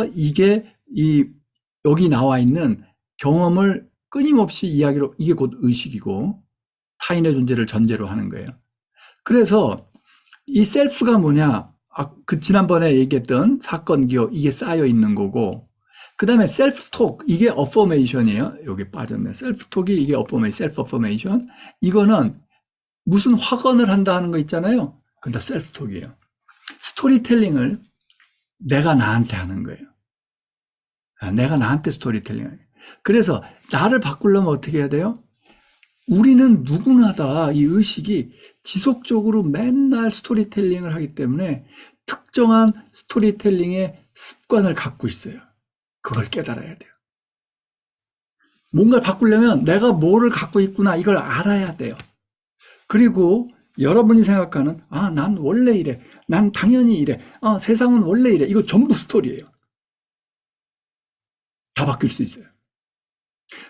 이게 여기 나와 있는 경험을 끊임없이 이야기로, 이게 곧 의식이고 타인의 존재를 전제로 하는 거예요. 그래서 이 셀프가 뭐냐? 지난번에 얘기했던 사건 기억, 이게 쌓여 있는 거고, 그 다음에 셀프 톡, 이게 어포메이션이에요. 여기 빠졌네. 셀프 톡이 이게 셀프 어포메이션. 이거는 무슨 확언을 한다 하는 거 있잖아요. 그건 다 셀프 톡이에요. 스토리텔링을 내가 나한테 하는 거예요. 내가 나한테 스토리텔링을. 그래서 나를 바꾸려면 어떻게 해야 돼요? 우리는 누구나 다 이 의식이 지속적으로 맨날 스토리텔링을 하기 때문에 특정한 스토리텔링의 습관을 갖고 있어요. 그걸 깨달아야 돼요. 뭔가를 바꾸려면 내가 뭐를 갖고 있구나 이걸 알아야 돼요. 그리고 여러분이 생각하는 난 원래 이래. 난 당연히 이래. 세상은 원래 이래. 이거 전부 스토리예요. 다 바뀔 수 있어요.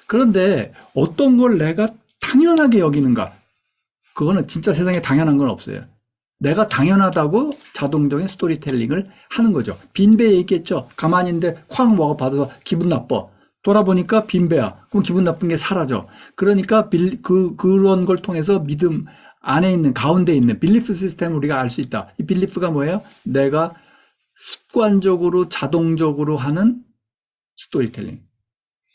그런데 어떤 걸 내가 당연하게 여기는가? 그거는 진짜 세상에 당연한 건 없어요. 내가 당연하다고 자동적인 스토리텔링을 하는 거죠. 빈배 얘기했죠. 가만히 있는데 쾅 뭐가 받아서 기분 나빠. 돌아보니까 빈배야. 그럼 기분 나쁜 게 사라져. 그러니까 그런 걸 통해서 믿음 안에 있는, 가운데 있는 빌리프 시스템을 우리가 알 수 있다. 이 빌리프가 뭐예요? 내가 습관적으로 자동적으로 하는 스토리텔링.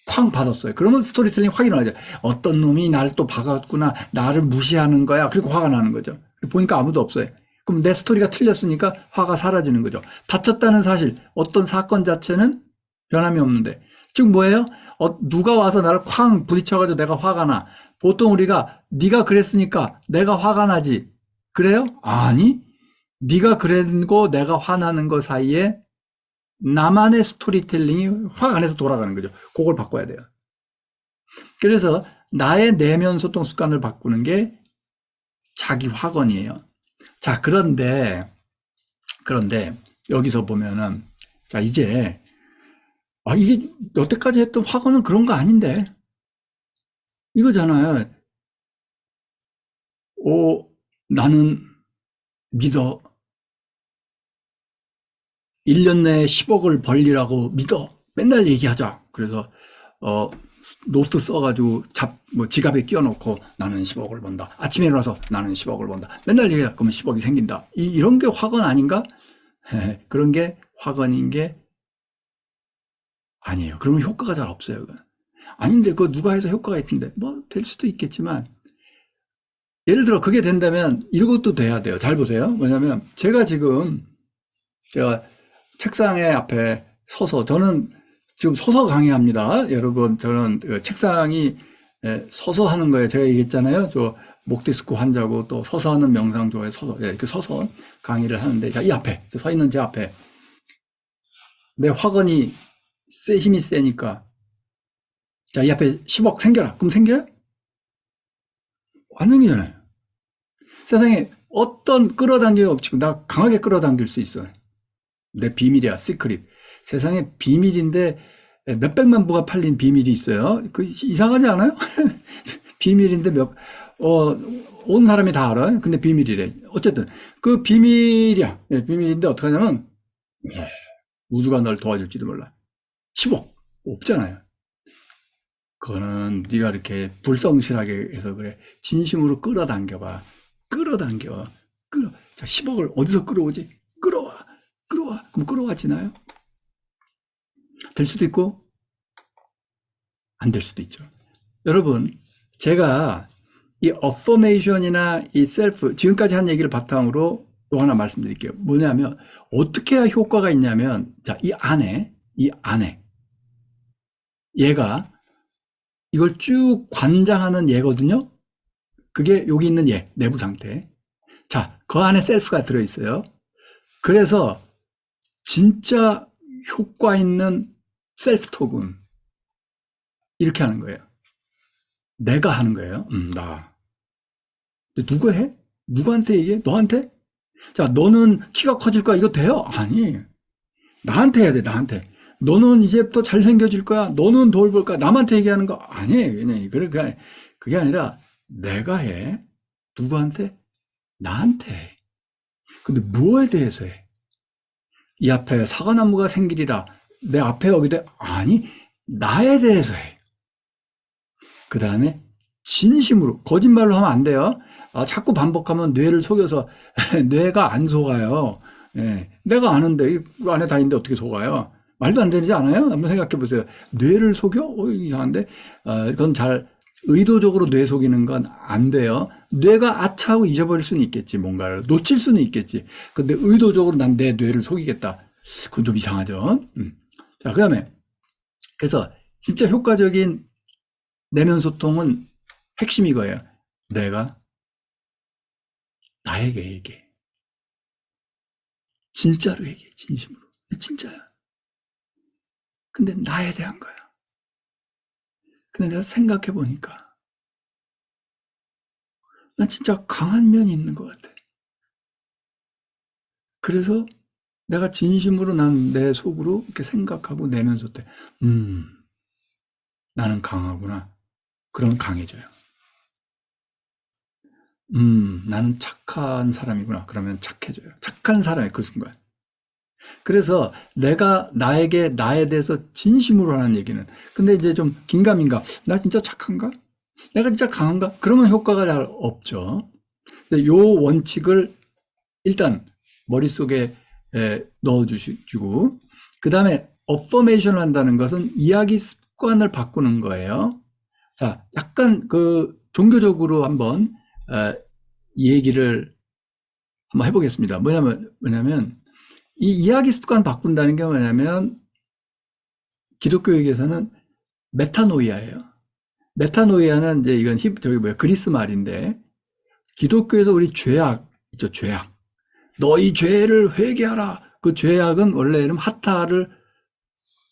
쾅 받았어요. 그러면 스토리텔링 확인을 하죠. 어떤 놈이 나를 또 박았구나. 나를 무시하는 거야. 그리고 화가 나는 거죠. 보니까 아무도 없어요. 그럼 내 스토리가 틀렸으니까 화가 사라지는 거죠. 다쳤다는 사실, 어떤 사건 자체는 변함이 없는데. 즉 뭐예요? 누가 와서 나를 쾅 부딪혀가지고 내가 화가 나. 보통 우리가 네가 그랬으니까 내가 화가 나지. 그래요? 아니. 네가 그랬고 내가 화나는 거 사이에 나만의 스토리텔링이 확 안에서 돌아가는 거죠. 그걸 바꿔야 돼요. 그래서 나의 내면 소통 습관을 바꾸는 게 자기 확언이에요. 자, 그런데 여기서 보면은, 자, 이제 이게 여태까지 했던 확언은 그런 거 아닌데 이거잖아요. 나는 믿어. 1년 내에 10억을 벌리라고 믿어. 맨날 얘기하자. 그래서 노트 써가지고 지갑에 끼워놓고 나는 10억을 번다. 아침에 일어나서 나는 10억을 번다. 맨날 얘기해. 그러면 10억이 생긴다. 이런 게 확언 아닌가? 그런 게 확언인 게 아니에요. 그러면 효과가 잘 없어요. 아닌데 그거 누가 해서 효과가 있던데 뭐 될 수도 있겠지만, 예를 들어 그게 된다면 이것도 돼야 돼요. 잘 보세요. 뭐냐면 제가 책상에 앞에 서서, 저는 지금 서서 강의합니다. 여러분, 저는 책상이 서서 하는 거예요. 제가 얘기했잖아요. 저 목디스크 환자고 또 서서 하는 명상 좋아해. 서서, 이렇게 서서 강의를 하는데, 자, 이 앞에, 서 있는 제 앞에 내 확언이 힘이 세니까, 자, 이 앞에 10억 생겨라. 그럼 생겨요? 안 생기잖아요. 세상에 어떤 끌어당김이 없지. 나 강하게 끌어당길 수 있어. 내 비밀이야, 시크릿. 세상에 비밀인데 몇백만 부가 팔린 비밀이 있어요. 그 이상하지 않아요? 비밀인데 온 사람이 다 알아요. 근데 비밀이래. 어쨌든 그 비밀이야. 비밀인데 어떻게 하냐면 우주가 널 도와줄지도 몰라. 10억 없잖아요. 그거는 네가 이렇게 불성실하게 해서 그래. 진심으로 끌어당겨봐. 끌어당겨. 자, 10억을 어디서 끌어오지? 끌어와. 그럼 끌어와지나요? 될 수도 있고 안 될 수도 있죠. 여러분, 제가 이 어포메이션이나 이 셀프, 지금까지 한 얘기를 바탕으로 또 하나 말씀드릴게요. 뭐냐면 어떻게 해야 효과가 있냐면, 자, 이 안에 얘가 이걸 쭉 관장하는 얘거든요. 그게 여기 있는 얘, 내부 상태. 자, 그 안에 셀프가 들어있어요. 그래서 진짜 효과 있는 셀프 톡은 이렇게 하는 거예요. 내가 하는 거예요. 나. 누가 해? 누구한테 얘기해? 너한테? 자, 너는 키가 커질 거야. 이거 돼요? 아니. 나한테 해야 돼, 나한테. 너는 이제부터 잘생겨질 거야. 너는 돌 볼 거야. 남한테 얘기하는 거 아니에요. 그냥 그게 아니라 내가 해. 누구한테? 나한테 해. 근데 뭐에 대해서 해? 이 앞에 사과나무가 생기리라. 내 앞에 오게 돼? 아니, 나에 대해서 해. 그 다음에 진심으로, 거짓말로 하면 안 돼요. 자꾸 반복하면 뇌를 속여서 뇌가 안 속아요. 예, 내가 아는데 이 안에 다 있는데 어떻게 속아요? 말도 안 되지 않아요? 한번 생각해 보세요. 뇌를 속여? 이상한데 그건 잘 의도적으로 뇌 속이는 건 안 돼요. 뇌가 아차하고 잊어버릴 수는 있겠지, 뭔가를 놓칠 수는 있겠지. 근데 의도적으로 난 내 뇌를 속이겠다. 그건 좀 이상하죠. 자, 그다음에 그래서 진짜 효과적인 내면 소통은 핵심이 이거예요. 내가 나에게 얘기해. 진짜로 얘기해. 진심으로. 진짜야. 근데 나에 대한 거야. 근데 내가 생각해 보니까 난 진짜 강한 면이 있는 것 같아. 그래서 내가 진심으로 난 내 속으로 이렇게 생각하고 내면서 때, 나는 강하구나. 그러면 강해져요. 나는 착한 사람이구나. 그러면 착해져요. 착한 사람이 그 순간. 그래서 내가 나에게 나에 대해서 진심으로 하는 얘기는 근데 이제 좀 긴가민가 나 진짜 착한가? 내가 진짜 강한가? 그러면 효과가 잘 없죠. 요 원칙을 일단 머릿속에 넣어주시고 그 다음에 어퍼메이션을 한다는 것은 이야기 습관을 바꾸는 거예요. 자, 약간 그 종교적으로 한번 이 얘기를 한번 해보겠습니다. 뭐냐면 이 이야기 습관 바꾼다는 게 뭐냐면 기독교에게서는 메타노이아예요. 메타노이아는 이제 이건 저기 그리스 말인데 기독교에서 우리 죄악 있죠, 죄악. 너희 죄를 회개하라. 그 죄악은 원래는 하타를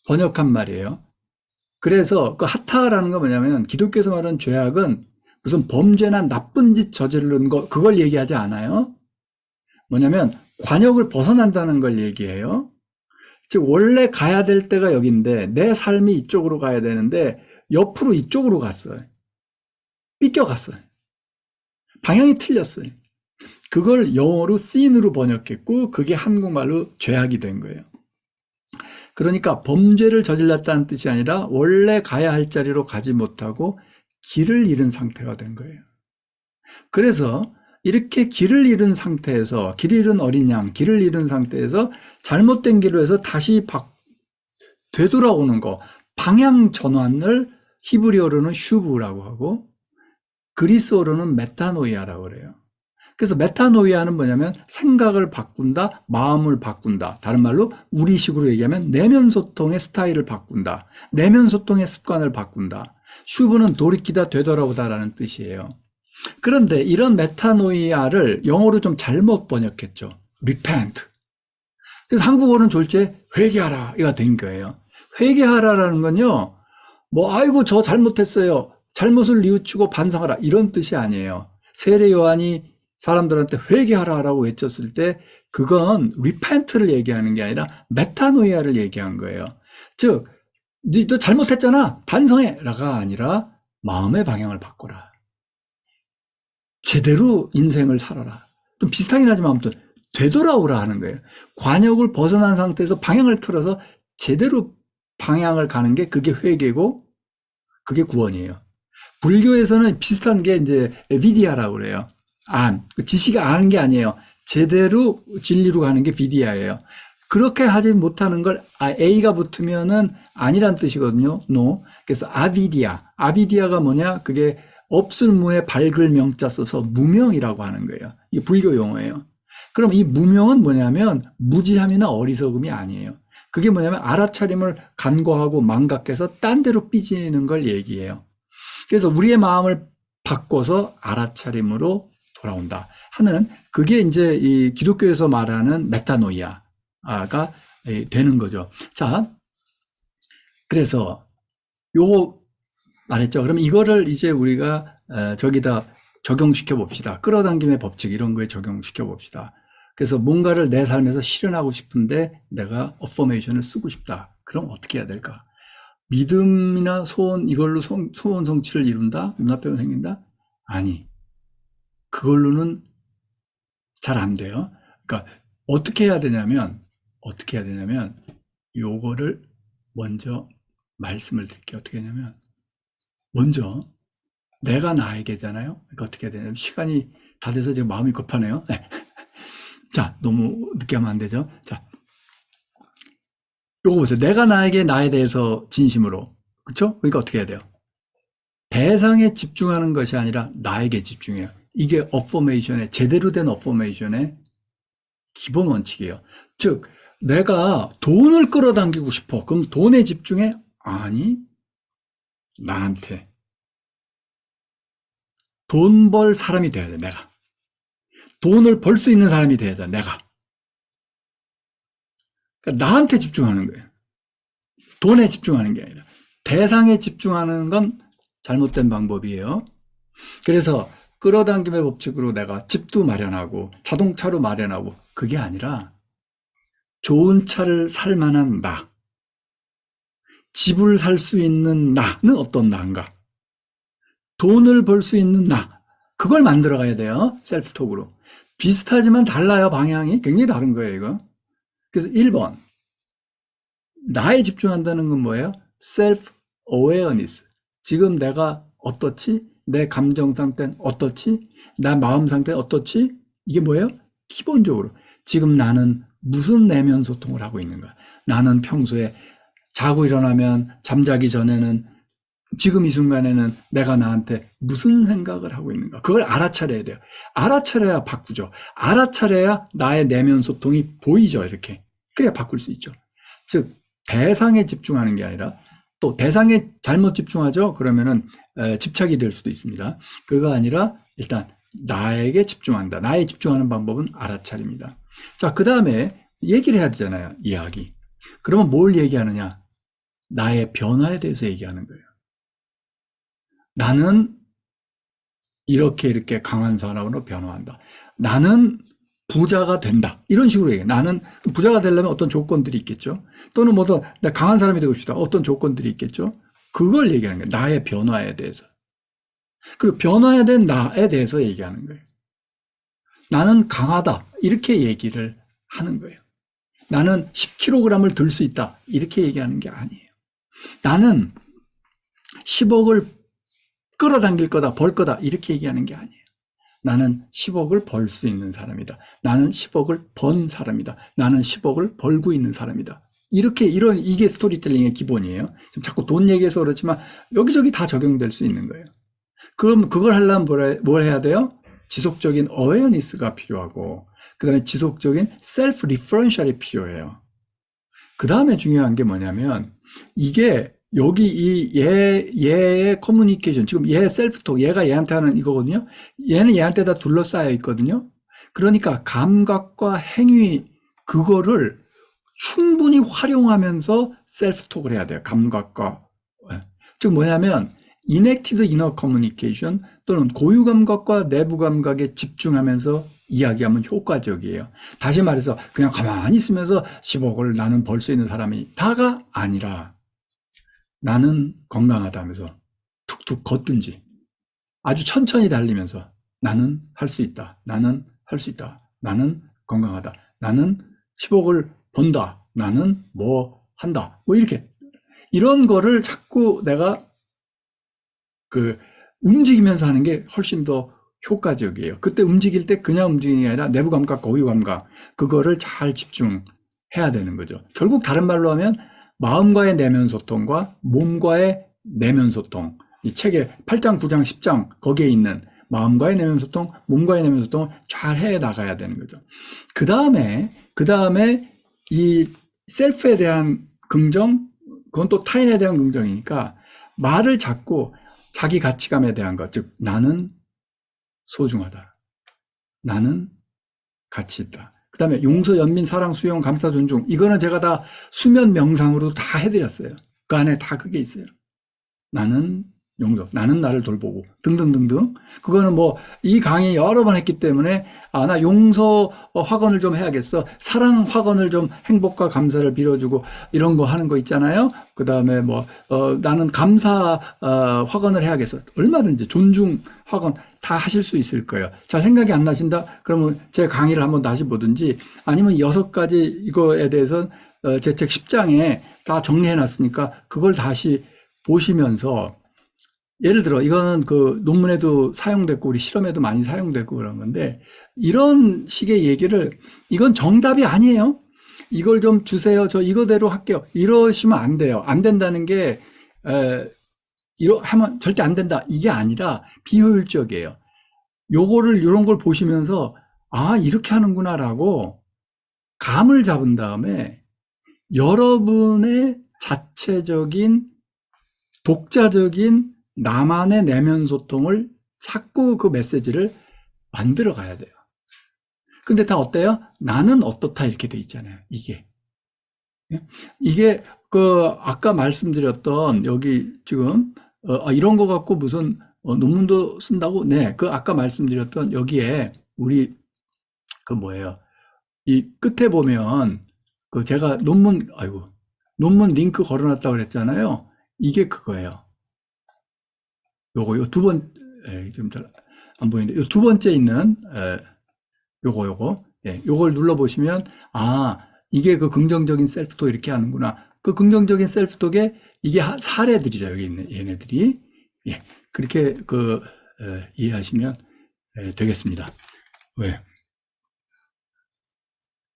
번역한 말이에요. 그래서 그 하타라는 거 뭐냐면 기독교에서 말하는 죄악은 무슨 범죄나 나쁜 짓 저지른 거 그걸 얘기하지 않아요. 뭐냐면 관역을 벗어난다는 걸 얘기해요. 즉 원래 가야 될 때가 여기인데 내 삶이 이쪽으로 가야 되는데 옆으로 이쪽으로 갔어요. 삐껴갔어요. 방향이 틀렸어요. 그걸 영어로 sin으로 번역했고 그게 한국말로 죄악이 된 거예요. 그러니까 범죄를 저질렀다는 뜻이 아니라 원래 가야 할 자리로 가지 못하고 길을 잃은 상태가 된 거예요. 그래서 이렇게 길을 잃은 상태에서 길 잃은 어린 양, 길을 잃은 상태에서 잘못된 길로 해서 다시 되돌아오는 거, 방향 전환을 히브리어로는 슈브라고 하고 그리스어로는 메타노이아라고 그래요. 그래서 메타노이아는 뭐냐면 생각을 바꾼다, 마음을 바꾼다. 다른 말로 우리식으로 얘기하면 내면 소통의 스타일을 바꾼다. 내면 소통의 습관을 바꾼다. 슈브는 돌이키다, 되돌아오다라는 뜻이에요. 그런데 이런 메타노이아를 영어로 좀 잘못 번역했죠. repent. 그래서 한국어는 졸제 회개하라 이가 된 거예요. 회개하라라는 건요. 뭐 아이고 저 잘못했어요. 잘못을 뉘우치고 반성하라 이런 뜻이 아니에요. 세례 요한이 사람들한테 회개하라라고 외쳤을 때 그건 repent를 얘기하는 게 아니라 메타노이아를 얘기한 거예요. 즉, 너 잘못했잖아. 반성해라가 아니라 마음의 방향을 바꿔라. 제대로 인생을 살아라. 좀 비슷하긴 하지만 아무튼 되돌아오라 하는 거예요. 관역을 벗어난 상태에서 방향을 틀어서 제대로 방향을 가는 게 그게 회개고 그게 구원이에요. 불교에서는 비슷한 게 이제 비디아라고 그래요. 지식이 아는 게 아니에요. 제대로 진리로 가는 게 비디아예요. 그렇게 하지 못하는 걸 A가 붙으면은 아니란 뜻이거든요. No. 그래서 아비디아. 아비디아가 뭐냐? 그게 없을 무에 밝을 명자 써서 무명이라고 하는 거예요. 이게 불교 용어예요. 그럼 이 무명은 뭐냐면 무지함이나 어리석음이 아니에요. 그게 뭐냐면 알아차림을 간과하고 망각해서 딴 데로 삐지는 걸 얘기해요. 그래서 우리의 마음을 바꿔서 알아차림으로 돌아온다 하는 그게 이제 이 기독교에서 말하는 메타노이아가 되는 거죠. 자, 그래서 요거 말했죠. 그럼 이거를 이제 우리가 저기다 적용시켜 봅시다. 끌어당김의 법칙 이런 거에 적용시켜 봅시다. 그래서 뭔가를 내 삶에서 실현하고 싶은데 내가 어퍼메이션을 쓰고 싶다. 그럼 어떻게 해야 될까? 믿음이나 소원 이걸로 소원 성취를 이룬다? 눈앞에 생긴다? 아니, 그걸로는 잘 안 돼요. 그러니까 어떻게 해야 되냐면 요거를 먼저 말씀을 드릴게요. 어떻게 하냐면, 먼저 내가 나에게잖아요. 그러니까 어떻게 해야 되냐면, 시간이 다 돼서 지금 마음이 급하네요. 네. 자, 너무 늦게 하면 안 되죠. 자, 요거 보세요. 내가 나에게 나에 대해서 진심으로. 그쵸? 그러니까 어떻게 해야 돼요? 대상에 집중하는 것이 아니라 나에게 집중해요. 이게 어포메이션의, 제대로 된 어포메이션의 기본 원칙이에요. 즉, 내가 돈을 끌어당기고 싶어. 그럼 돈에 집중해? 아니, 나한테. 돈 벌 사람이 돼야 돼, 내가. 돈을 벌 수 있는 사람이 돼야 돼, 내가. 그러니까 나한테 집중하는 거예요. 돈에 집중하는 게 아니라. 대상에 집중하는 건 잘못된 방법이에요. 그래서 끌어당김의 법칙으로 내가 집도 마련하고 자동차로 마련하고 그게 아니라 좋은 차를 살 만한 나, 집을 살 수 있는 나는 어떤 나인가? 돈을 벌 수 있는 나, 그걸 만들어 가야 돼요. 셀프톡으로. 비슷하지만 달라요. 방향이 굉장히 다른 거예요, 이거. 그래서 1번, 나에 집중한다는 건 뭐예요? self awareness. 지금 내가 어떻지? 내 감정 상태는 어떻지? 나 마음 상태는 어떻지? 이게 뭐예요? 기본적으로 지금 나는 무슨 내면 소통을 하고 있는가? 나는 평소에 자고 일어나면 잠자기 전에는 지금 이 순간에는 내가 나한테 무슨 생각을 하고 있는가? 그걸 알아차려야 돼요. 알아차려야 바꾸죠. 알아차려야 나의 내면 소통이 보이죠. 이렇게. 그래야 바꿀 수 있죠. 즉 대상에 집중하는 게 아니라 또 대상에 잘못 집중하죠. 그러면은 집착이 될 수도 있습니다. 그거 아니라 일단 나에게 집중한다. 나에 집중하는 방법은 알아차립니다. 자, 그 다음에 얘기를 해야 되잖아요. 이야기. 그러면 뭘 얘기하느냐? 나의 변화에 대해서 얘기하는 거예요. 나는 이렇게 강한 사람으로 변화한다. 나는 부자가 된다. 이런 식으로 얘기해. 나는 부자가 되려면 어떤 조건들이 있겠죠. 또는 뭐든 나 강한 사람이 되고 싶다. 어떤 조건들이 있겠죠. 그걸 얘기하는 거예요. 나의 변화에 대해서. 그리고 변화해야 된 나에 대해서 얘기하는 거예요. 나는 강하다. 이렇게 얘기를 하는 거예요. 나는 10kg을 들 수 있다. 이렇게 얘기하는 게 아니에요. 나는 10억을 끌어당길 거다, 벌 거다. 이렇게 얘기하는 게 아니에요. 나는 10억을 벌 수 있는 사람이다. 나는 10억을 번 사람이다. 나는 10억을 벌고 있는 사람이다. 이게 스토리텔링의 기본이에요. 지금 자꾸 돈 얘기해서 그렇지만 여기저기 다 적용될 수 있는 거예요. 그럼 그걸 하려면 뭘 해야 돼요? 지속적인 어웨어니스가 필요하고, 그 다음에 지속적인 셀프 리퍼런셜이 필요해요. 그 다음에 중요한 게 뭐냐면, 이게 여기 얘의 커뮤니케이션, 지금 얘 셀프톡, 얘가 얘한테 하는 이거거든요. 얘는 얘한테 다 둘러싸여 있거든요. 그러니까 감각과 행위, 그거를 충분히 활용하면서 셀프톡을 해야 돼요. 감각과. 즉 뭐냐면, inactive inner communication 또는 고유 감각과 내부 감각에 집중하면서 이야기하면 효과적이에요. 다시 말해서 그냥 가만히 있으면서 10억을 나는 벌 수 있는 사람이 다가 아니라 나는 건강하다면서 툭툭 걷든지 아주 천천히 달리면서 나는 할 수 있다. 나는 할 수 있다. 나는 건강하다. 나는 10억을 번다. 나는 뭐 한다. 뭐 이렇게 이런 거를 자꾸 내가 움직이면서 하는 게 훨씬 더 효과적이에요. 그때 움직일 때 그냥 움직이는 게 아니라 내부 감각, 고유 감각, 그거를 잘 집중해야 되는 거죠. 결국 다른 말로 하면 마음과의 내면 소통과 몸과의 내면 소통. 이 책의 8장, 9장, 10장 거기에 있는 마음과의 내면 소통, 몸과의 내면 소통을 잘 해 나가야 되는 거죠. 그 다음에 이 셀프에 대한 긍정, 그건 또 타인에 대한 긍정이니까 말을 자꾸 자기 가치감에 대한 것, 즉 나는 소중하다. 나는 가치 있다. 그 다음에 용서, 연민, 사랑, 수용, 감사, 존중. 이거는 제가 다 수면 명상으로 다 해드렸어요. 그 안에 다 그게 있어요. 나는 용서, 나는 나를 돌보고 등등등등. 그거는 뭐 이 강의 여러 번 했기 때문에 나 용서 확언을 좀 해야겠어. 사랑 확언을 좀 행복과 감사를 빌어주고 이런 거 하는 거 있잖아요. 그 다음에 나는 감사 확언을 해야겠어. 얼마든지 존중 확언 다 하실 수 있을 거예요. 잘 생각이 안 나신다? 그러면 제 강의를 한번 다시 보든지 아니면 6가지 이거에 대해서 제 책 10장에 다 정리해 놨으니까 그걸 다시 보시면서 예를 들어 이거는 그 논문에도 사용됐고 우리 실험에도 많이 사용되고 그런 건데 이런 식의 얘기를 이건 정답이 아니에요. 이걸 좀 주세요. 저 이거대로 할게요. 이러시면 안 돼요. 안 된다는 게 이러 하면 절대 안 된다. 이게 아니라 비효율적이에요. 요거를 요런 걸 보시면서 아, 이렇게 하는구나라고 감을 잡은 다음에 여러분의 자체적인 독자적인 나만의 내면 소통을 자꾸 그 메시지를 만들어 가야 돼요. 근데 다 어때요? 나는 어떻다 이렇게 돼 있잖아요. 이게. 이게 그 아까 말씀드렸던 여기 지금 이런 거 갖고 무슨 논문도 쓴다고? 네. 그 아까 말씀드렸던 여기에 우리 그 뭐예요? 이 끝에 보면 그 제가 논문 링크 걸어놨다고 그랬잖아요. 이게 그거예요. 요거 두 번, 좀 잘 안 보이는데, 요 두 번째 있는, 요거, 예, 요걸 눌러보시면, 아, 이게 그 긍정적인 셀프톡 이렇게 하는구나. 그 긍정적인 셀프톡에 이게 사례들이죠. 여기 있는 얘네들이. 예, 그렇게 이해하시면 되겠습니다. 왜?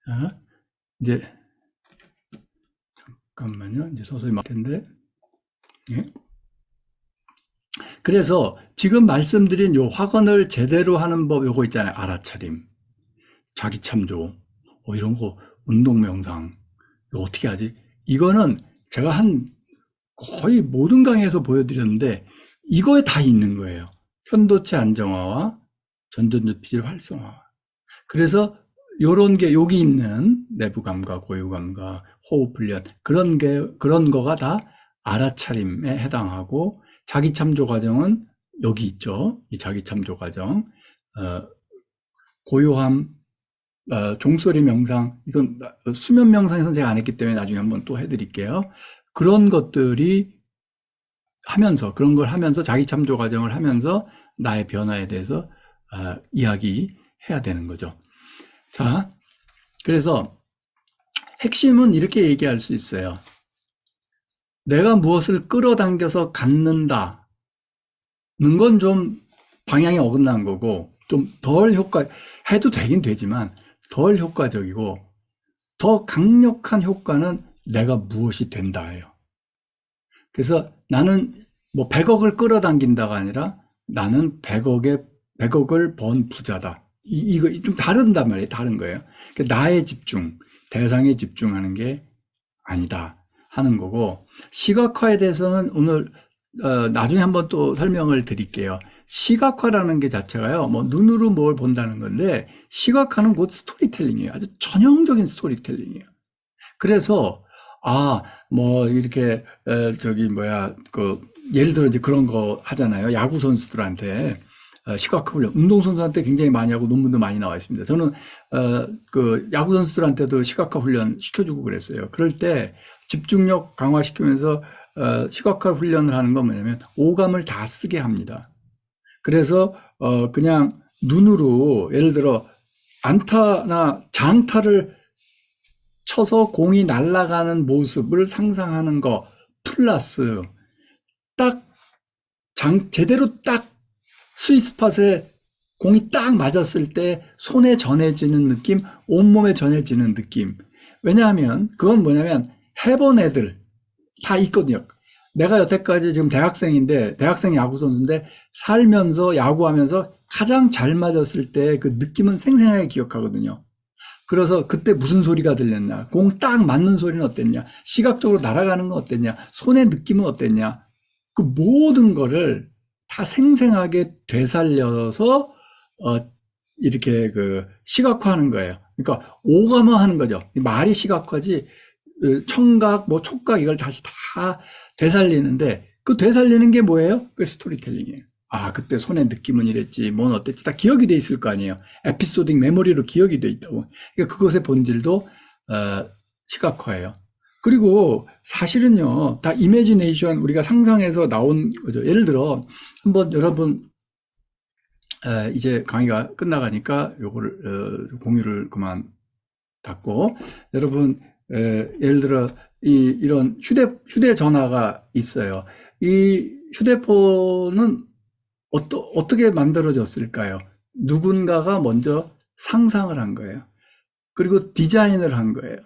자, 이제, 잠깐만요. 이제 서서히 막 텐데. 예. 그래서 지금 말씀드린 요 확언을 제대로 하는 법 요거 있잖아요. 알아차림, 자기 참조, 이런 거 운동 명상 이거 어떻게 하지? 이거는 제가 한 거의 모든 강의에서 보여드렸는데 이거에 다 있는 거예요. 편도체 안정화와 전전두피질 활성화. 그래서 요런 게 여기 있는 내부 감각, 고유 감각, 호흡 훈련 그런 거가 다 알아차림에 해당하고 자기 참조 과정은 여기 있죠. 이 자기 참조 과정. 고요함, 종소리 명상, 이건 수면 명상에서는 제가 안 했기 때문에 나중에 한번 또 해드릴게요. 그런 것들이 그런 걸 하면서 자기 참조 과정을 하면서 나의 변화에 대해서 이야기해야 되는 거죠. 자, 그래서 핵심은 이렇게 얘기할 수 있어요. 내가 무엇을 끌어당겨서 갖는다는 건 좀 방향이 어긋난 거고 좀 해도 되긴 되지만 덜 효과적이고 더 강력한 효과는 내가 무엇이 된다예요. 그래서 나는 뭐 100억을 끌어당긴다가 아니라 나는 100억을 번 부자다. 이거 좀 다른단 말이에요. 다른 거예요. 그러니까 나의 집중, 대상에 집중하는 게 아니다 하는 거고 시각화에 대해서는 오늘 나중에 한번 또 설명을 드릴게요. 시각화라는 게 자체가요, 뭐 눈으로 뭘 본다는 건데 시각화는 곧 스토리텔링이에요. 아주 전형적인 스토리텔링이에요. 그래서 뭐 이렇게 예를 들어 이제 그런 거 하잖아요. 야구 선수들한테 시각화 훈련, 운동 선수한테 굉장히 많이 하고 논문도 많이 나와 있습니다. 저는 그 야구 선수들한테도 시각화 훈련 시켜주고 그랬어요. 그럴 때 집중력 강화시키면서 시각화 훈련을 하는 건 뭐냐면 오감을 다 쓰게 합니다. 그래서 그냥 눈으로 예를 들어 안타나 장타를 쳐서 공이 날아가는 모습을 상상하는 거 플러스 딱 제대로 딱 스윗스팟에 공이 딱 맞았을 때 손에 전해지는 느낌, 온몸에 전해지는 느낌. 왜냐하면 그건 뭐냐면 해본 애들 다 있거든요. 내가 여태까지 지금 대학생 야구 선수인데 살면서 야구하면서 가장 잘 맞았을 때 그 느낌은 생생하게 기억하거든요. 그래서 그때 무슨 소리가 들렸냐, 공 딱 맞는 소리는 어땠냐, 시각적으로 날아가는 건 어땠냐, 손의 느낌은 어땠냐, 그 모든 거를 다 생생하게 되살려서 이렇게 그 시각화하는 거예요. 그러니까 오감화하는 거죠. 말이 시각화지 청각, 뭐 촉각 이걸 다시 다 되살리는데 그 되살리는 게 뭐예요? 그 스토리텔링이에요. 그때 손의 느낌은 이랬지, 뭔 어땠지, 다 기억이 돼 있을 거 아니에요. 에피소딩 메모리로 기억이 돼 있다고. 그러니까 그것의 본질도 시각화예요. 그리고 사실은요, 다 이미지네이션, 우리가 상상해서 나온 거죠. 예를 들어, 한번 여러분, 이제 강의가 끝나가니까 요거를, 공유를 그만 닫고, 여러분, 예를 들어 이런 휴대전화가 있어요. 이 휴대폰은 어떻게 만들어졌을까요? 누군가가 먼저 상상을 한 거예요. 그리고 디자인을 한 거예요.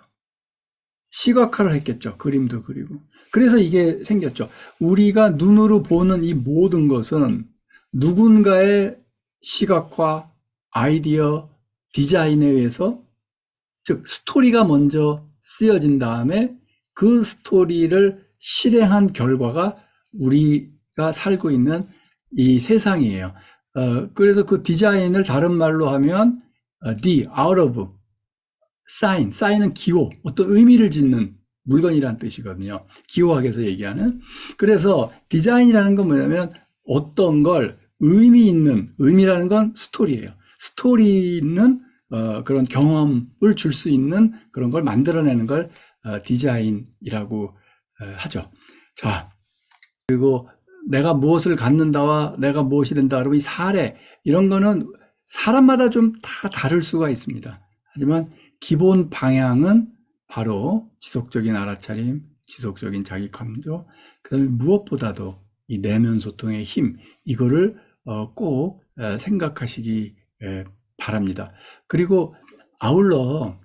시각화를 했겠죠. 그림도 그리고. 그래서 이게 생겼죠. 우리가 눈으로 보는 이 모든 것은 누군가의 시각화, 아이디어, 디자인에 의해서, 즉 스토리가 먼저 쓰여진 다음에 그 스토리를 실행한 결과가 우리가 살고 있는 이 세상이에요. 그래서 그 디자인을 다른 말로 하면 out of 사인은 기호, 어떤 의미를 짓는 물건이란 뜻이거든요. 기호학에서 얘기하는. 그래서 디자인이라는 건 뭐냐면 어떤 걸 의미라는 건 스토리예요. 스토리 있는 그런 경험을 줄 수 있는 그런 걸 만들어내는 걸 디자인이라고 하죠. 자, 그리고 내가 무엇을 갖는다와 내가 무엇이 된다. 그러면 이 사례, 이런 거는 사람마다 좀 다 다를 수가 있습니다. 하지만 기본 방향은 바로 지속적인 알아차림, 지속적인 자기 감조, 그다음에 무엇보다도 이 내면 소통의 힘, 이거를 꼭 생각하시기 바랍니다. 그리고 아울러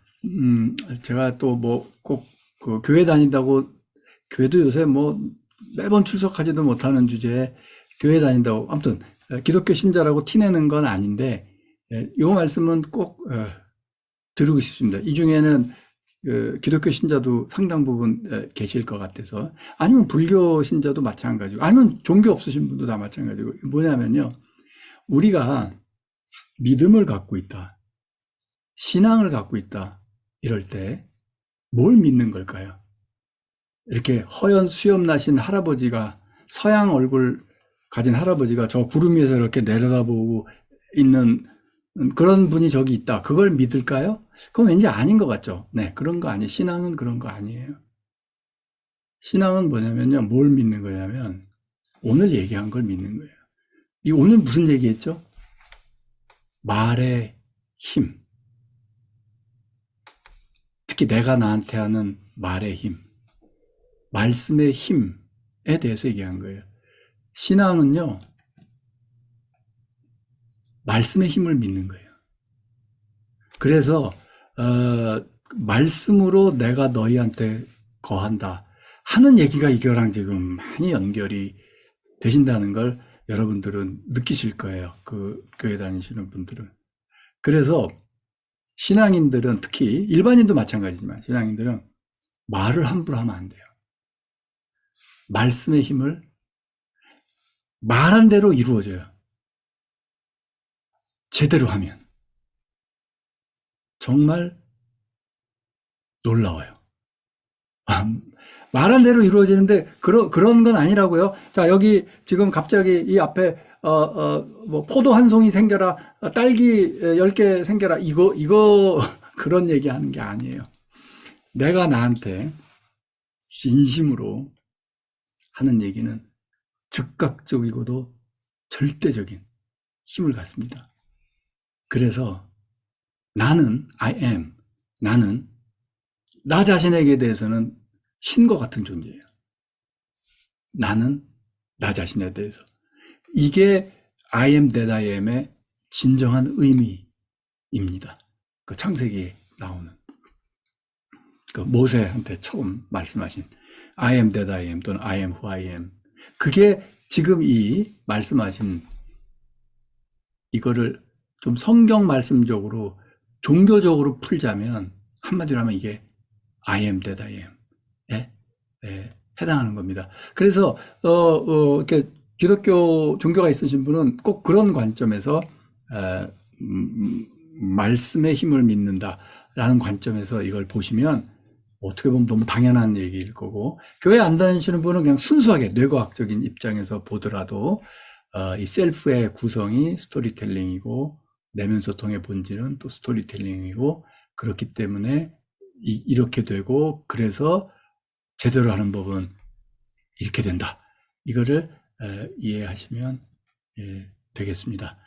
제가 또 뭐 꼭 그 교회 다닌다고, 교회도 요새 뭐 매번 출석하지도 못하는 주제에 교회 다닌다고, 아무튼 기독교 신자라고 티내는 건 아닌데 이 말씀은 꼭 드리고 싶습니다. 이 중에는 기독교 신자도 상당 부분 계실 것 같아서, 아니면 불교 신자도 마찬가지고, 아니면 종교 없으신 분도 다 마찬가지고, 뭐냐면요, 우리가 믿음을 갖고 있다, 신앙을 갖고 있다, 이럴 때 뭘 믿는 걸까요? 이렇게 허연 수염 나신 할아버지가, 서양 얼굴 가진 할아버지가 저 구름 위에서 이렇게 내려다보고 있는 그런 분이 저기 있다, 그걸 믿을까요? 그건 왠지 아닌 것 같죠. 네, 그런 거 아니에요. 신앙은 그런 거 아니에요. 신앙은 뭐냐면요, 뭘 믿는 거냐면 오늘 얘기한 걸 믿는 거예요. 이 오늘 무슨 얘기했죠? 말의 힘. 특히 내가 나한테 하는 말의 힘, 말씀의 힘에 대해서 얘기한 거예요. 신앙은요, 말씀의 힘을 믿는 거예요. 그래서 말씀으로 내가 너희한테 거한다 하는 얘기가 이거랑 지금 많이 연결이 되신다는 걸 여러분들은 느끼실 거예요. 그 교회 다니시는 분들은. 그래서 신앙인들은, 특히 일반인도 마찬가지지만 신앙인들은 말을 함부로 하면 안 돼요. 말씀의 힘을 말한 대로 이루어져요. 제대로 하면. 정말 놀라워요. 말한 대로 이루어지는데 그런 건 아니라고요. 자, 여기 지금 갑자기 이 앞에 뭐 포도 한 송이 생겨라, 딸기 10개 생겨라, 이거 그런 얘기하는 게 아니에요. 내가 나한테 진심으로 하는 얘기는 즉각적이고도 절대적인 힘을 갖습니다. 그래서 나는 나는 나 자신에게 대해서는 신과 같은 존재예요. 나는 나 자신에 대해서. 이게 I am that I am의 진정한 의미입니다. 그 창세기에 나오는 그 모세한테 처음 말씀하신 I am that I am 또는 I am who I am. 그게 지금 이 말씀하신 이거를 좀 성경 말씀적으로 종교적으로 풀자면, 한마디로 하면 이게 I am that I am에 해당하는 겁니다. 그래서 이렇게 기독교 종교가 있으신 분은 꼭 그런 관점에서 말씀의 힘을 믿는다라는 관점에서 이걸 보시면 어떻게 보면 너무 당연한 얘기일 거고, 교회 안 다니시는 분은 그냥 순수하게 뇌과학적인 입장에서 보더라도 이 셀프의 구성이 스토리텔링이고 내면 소통의 본질은 또 스토리텔링이고, 그렇기 때문에 이렇게 되고, 그래서 제대로 하는 법은 이렇게 된다. 이거를 이해하시면 되겠습니다.